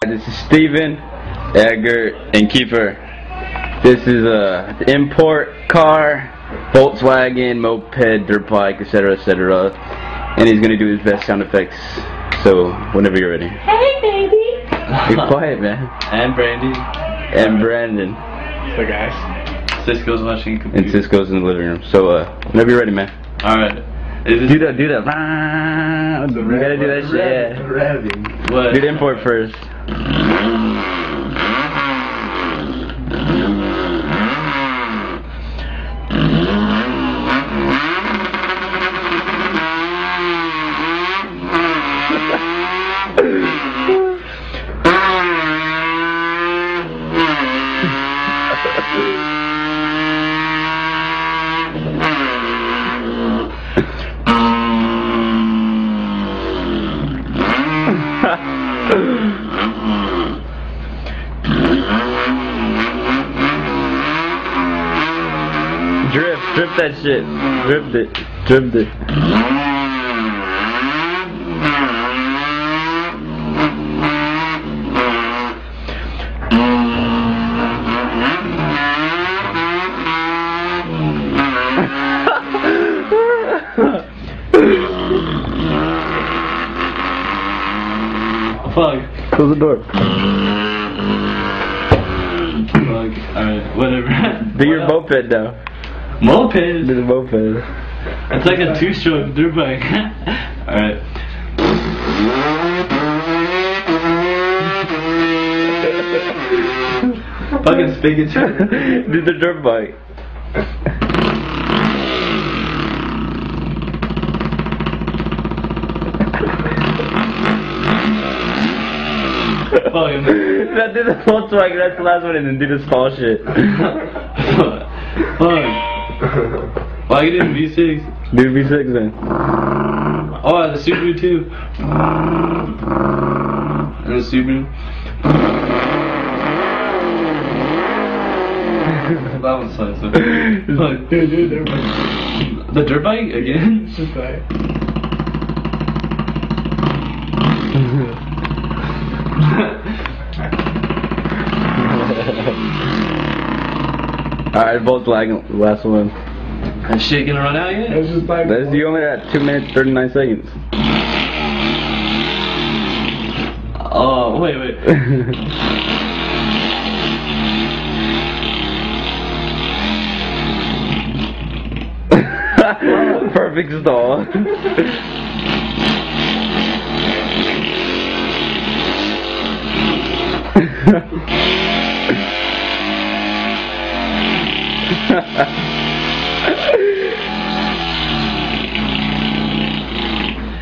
This is Steven, Edgar, and Kiefer. This is a import car, Volkswagen, moped, dirt bike, etc., etc. And he's gonna do his best sound effects. So whenever you're ready. Hey, baby. Be quiet, man. And Brandy. And Brandon. So guys, Cisco's watching computer. And Cisco's in the living room. So whenever you're ready, man. All right. Do that. You gotta do that shit. Yeah. What? Do the import first. Drip that shit. Dripped it. Fuck. Close the door. Fuck. Alright, whatever. Do your moped now. Moped? Do the moped. It's like a two-stroke dirt bike. Alright. Fucking spigot. Do the dirt bike. Now do the Volkswagen, that's the last one, and then do the small shit. Fuck. Why you doing V6? Do V6 then. Oh, the Subaru too. And the Subaru. That one's so Fuck. Dude, the dirt bike again? It's just like... Alright, Volkswagen, last one. That shit gonna run out yet? You only at 2 minutes 39 seconds. Oh, wait. Perfect stall.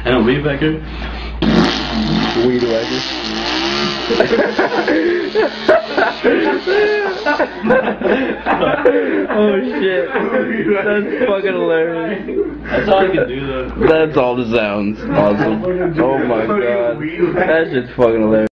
And a weed whacker? Weed whacker. Oh shit. That's fucking hilarious. That's all I can do though. That's all the sounds. Awesome. Oh my god. That shit's fucking hilarious.